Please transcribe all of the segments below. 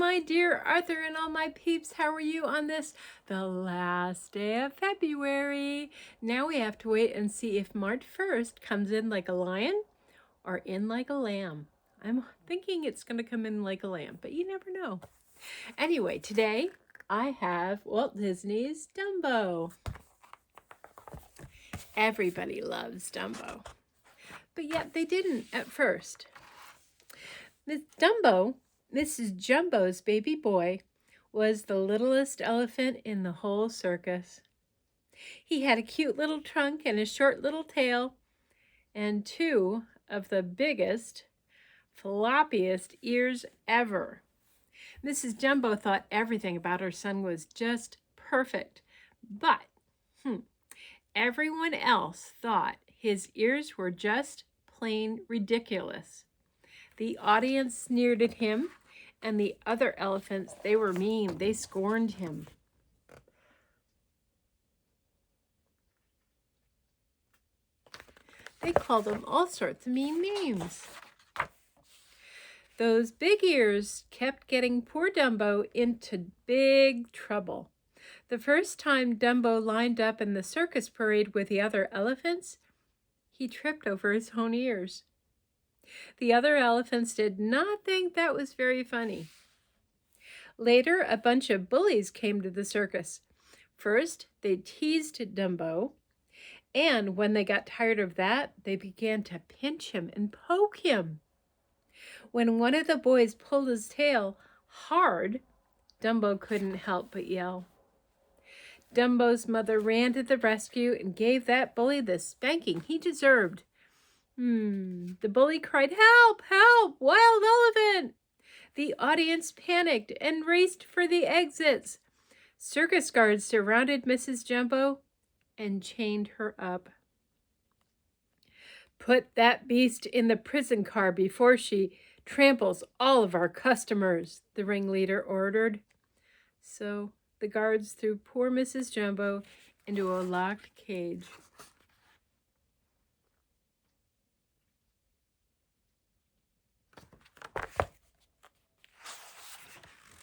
my dear Arthur and all my peeps. How are you on this, the last day of February? Now we have to wait and see if March 1st comes in like a lion or in like a lamb. I'm thinking it's going to come in like a lamb, but you never know. Anyway, today I have Walt Disney's Dumbo. Everybody loves Dumbo, but yet they didn't at first. Dumbo, Mrs. Jumbo's baby boy, was the littlest elephant in the whole circus. He had a cute little trunk and a short little tail, and two of the biggest, floppiest ears ever. Mrs. Jumbo thought everything about her son was just perfect, but everyone else thought his ears were just plain ridiculous. The audience sneered at him, and the other elephants, they were mean. They scorned him. They called him all sorts of mean names. Those big ears kept getting poor Dumbo into big trouble. The first time Dumbo lined up in the circus parade with the other elephants, he tripped over his own ears. The other elephants did not think that was very funny. Later, a bunch of bullies came to the circus. First, they teased Dumbo, and when they got tired of that, they began to pinch him and poke him. When one of the boys pulled his tail hard, Dumbo couldn't help but yell. Dumbo's mother ran to the rescue and gave that bully the spanking he deserved. The bully cried, "Help! Help! Wild elephant!" The audience panicked and raced for the exits. Circus guards surrounded Mrs. Jumbo and chained her up. "Put that beast in the prison car before she tramples all of our customers," the ringleader ordered. So the guards threw poor Mrs. Jumbo into a locked cage.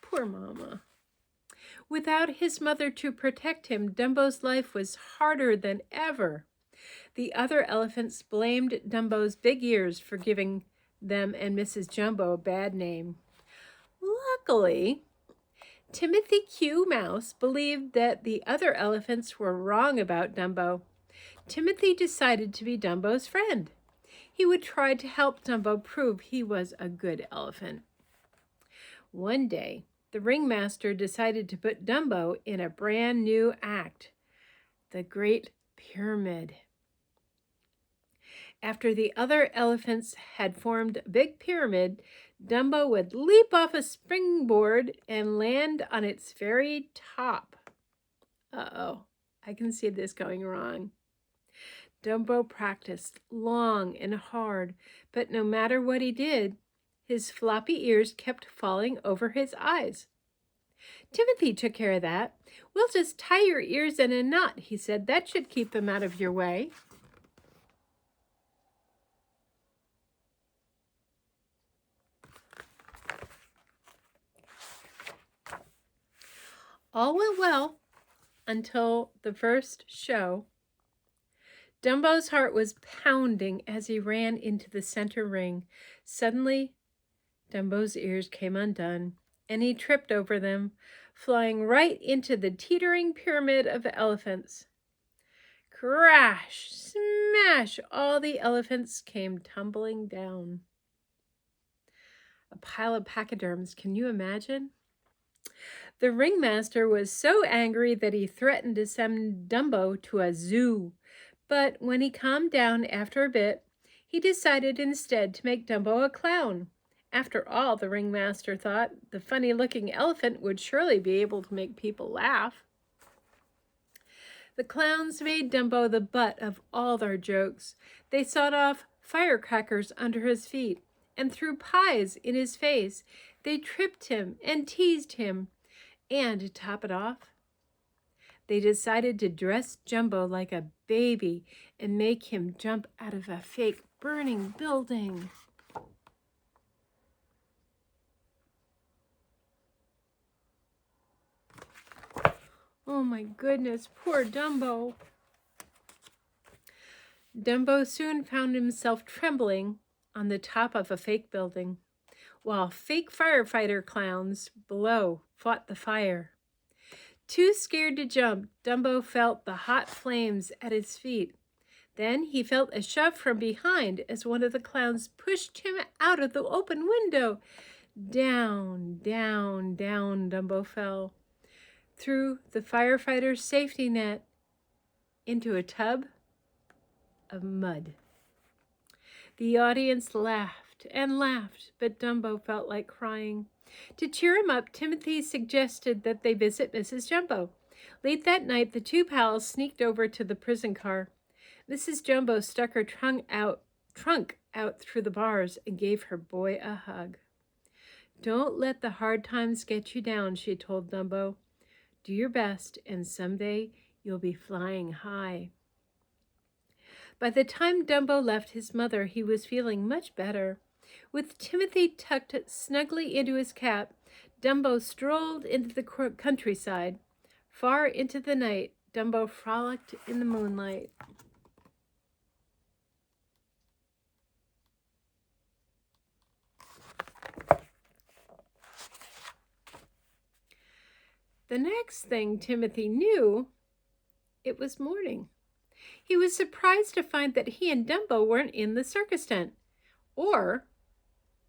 Poor Mama. Without his mother to protect him, Dumbo's life was harder than ever. The other elephants blamed Dumbo's big ears for giving them and Mrs. Jumbo a bad name. Luckily, Timothy Q. Mouse believed that the other elephants were wrong about Dumbo. Timothy decided to be Dumbo's friend. He would try to help Dumbo prove he was a good elephant. One day, the ringmaster decided to put Dumbo in a brand new act, the Great Pyramid. After the other elephants had formed a big pyramid, Dumbo would leap off a springboard and land on its very top. Uh-oh, I can see this going wrong. Dumbo practiced long and hard, but no matter what he did, his floppy ears kept falling over his eyes. Timothy took care of that. "We'll just tie your ears in a knot," he said. "That should keep them out of your way." All went well until the first show. Dumbo's heart was pounding as he ran into the center ring. Suddenly, Dumbo's ears came undone, and he tripped over them, flying right into the teetering pyramid of elephants. Crash! Smash! All the elephants came tumbling down. A pile of pachyderms, can you imagine? The ringmaster was so angry that he threatened to send Dumbo to a zoo. But when he calmed down after a bit, he decided instead to make Dumbo a clown. After all, the ringmaster thought, the funny-looking elephant would surely be able to make people laugh. The clowns made Dumbo the butt of all their jokes. They sawed off firecrackers under his feet and threw pies in his face. They tripped him and teased him. And to top it off, they decided to dress Dumbo like a baby and make him jump out of a fake burning building. Oh my goodness, poor Dumbo. Dumbo soon found himself trembling on the top of a fake building, while fake firefighter clowns below fought the fire. Too scared to jump, Dumbo felt the hot flames at his feet. Then he felt a shove from behind as one of the clowns pushed him out of the open window. Down, down, down Dumbo fell, through the firefighter's safety net, into a tub of mud. The audience laughed and laughed, but Dumbo felt like crying. To cheer him up, Timothy suggested that they visit Mrs. Jumbo. Late that night, the two pals sneaked over to the prison car. Mrs. Jumbo stuck her trunk out through the bars and gave her boy a hug. "Don't let the hard times get you down," she told Dumbo. "Do your best, and someday you'll be flying high." By the time Dumbo left his mother, he was feeling much better. With Timothy tucked snugly into his cap, Dumbo strolled into the countryside. Far into the night, Dumbo frolicked in the moonlight. The next thing Timothy knew, it was morning. He was surprised to find that he and Dumbo weren't in the circus tent, or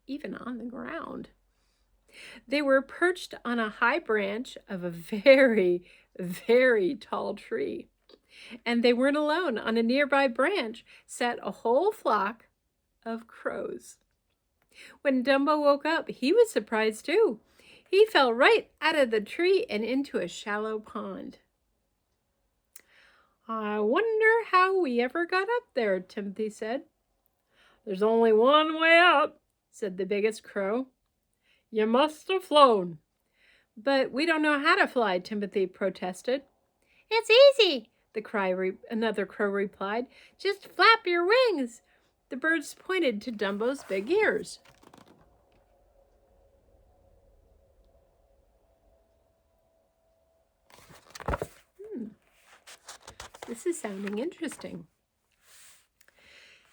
even on the ground. They were perched on a high branch of a very, very tall tree. And they weren't alone. On a nearby branch sat a whole flock of crows. When Dumbo woke up, he was surprised too. He fell right out of the tree and into a shallow pond. "I wonder how we ever got up there," Timothy said. "There's only one way up," said the biggest crow. "You must have flown." "But we don't know how to fly," Timothy protested. "It's easy," another crow replied. "Just flap your wings." The birds pointed to Dumbo's big ears. This is sounding interesting.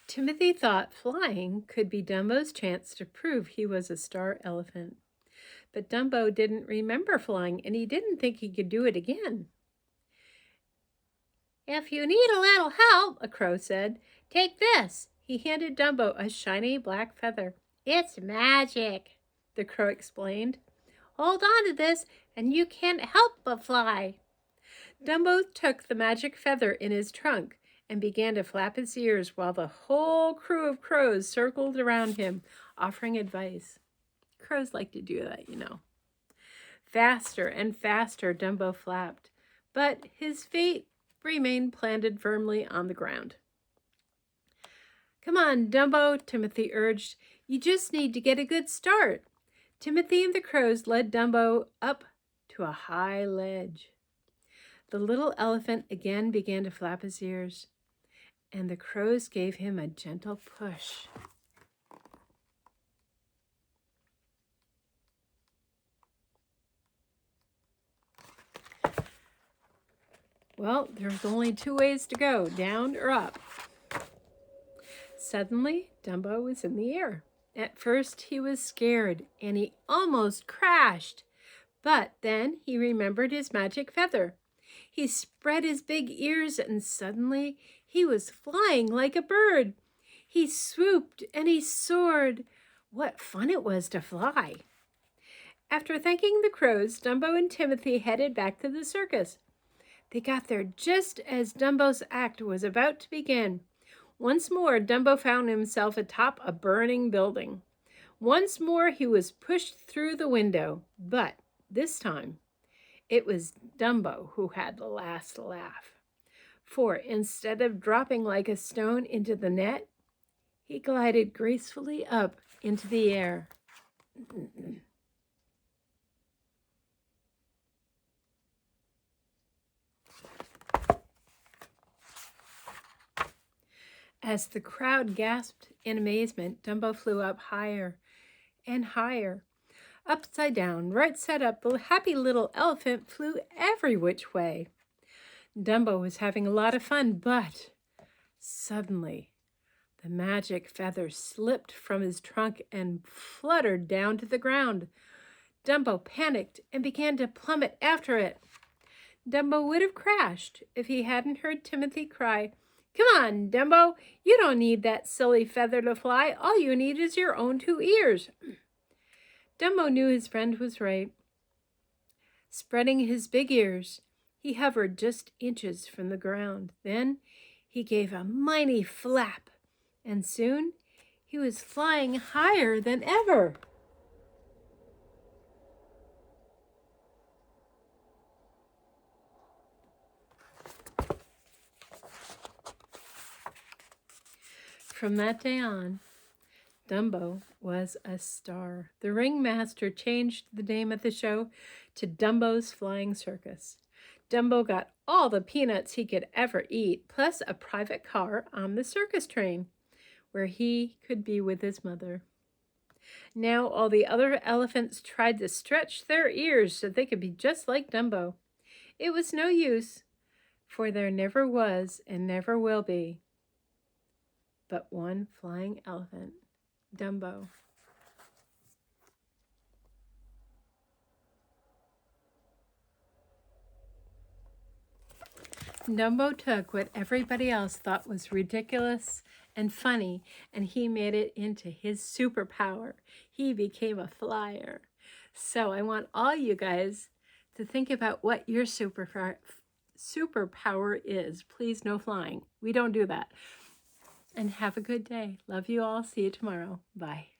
Timothy thought flying could be Dumbo's chance to prove he was a star elephant. But Dumbo didn't remember flying, and he didn't think he could do it again. "If you need a little help," a crow said, "take this." He handed Dumbo a shiny black feather. "It's magic," the crow explained. "Hold on to this, and you can't help but fly." Dumbo took the magic feather in his trunk and began to flap his ears while the whole crew of crows circled around him, offering advice. Crows like to do that, you know. Faster and faster Dumbo flapped, but his feet remained planted firmly on the ground. "Come on, Dumbo," Timothy urged. "You just need to get a good start." Timothy and the crows led Dumbo up to a high ledge. The little elephant again began to flap his ears, and the crows gave him a gentle push. Well, there's only two ways to go, down or up. Suddenly, Dumbo was in the air. At first, he was scared, and he almost crashed. But then he remembered his magic feather. He spread his big ears, and suddenly he was flying like a bird. He swooped and he soared. What fun it was to fly! After thanking the crows, Dumbo and Timothy headed back to the circus. They got there just as Dumbo's act was about to begin. Once more, Dumbo found himself atop a burning building. Once more, he was pushed through the window, but this time, it was Dumbo who had the last laugh. For instead of dropping like a stone into the net, he glided gracefully up into the air. As the crowd gasped in amazement, Dumbo flew up higher and higher. Upside down, right side up, the happy little elephant flew every which way. Dumbo was having a lot of fun, but suddenly the magic feather slipped from his trunk and fluttered down to the ground. Dumbo panicked and began to plummet after it. Dumbo would have crashed if he hadn't heard Timothy cry, "Come on, Dumbo, you don't need that silly feather to fly. All you need is your own 2 ears." Dumbo knew his friend was right. Spreading his big ears, he hovered just inches from the ground. Then he gave a mighty flap, and soon he was flying higher than ever. From that day on, Dumbo was a star. The ringmaster changed the name of the show to Dumbo's Flying Circus. Dumbo got all the peanuts he could ever eat, plus a private car on the circus train, where he could be with his mother. Now all the other elephants tried to stretch their ears so they could be just like Dumbo. It was no use, for there never was and never will be but one flying elephant, Dumbo. Dumbo took what everybody else thought was ridiculous and funny, and he made it into his superpower. He became a flyer. So I want all you guys to think about what your superpower is. Please, no flying. We don't do that. And have a good day. Love you all. See you tomorrow. Bye.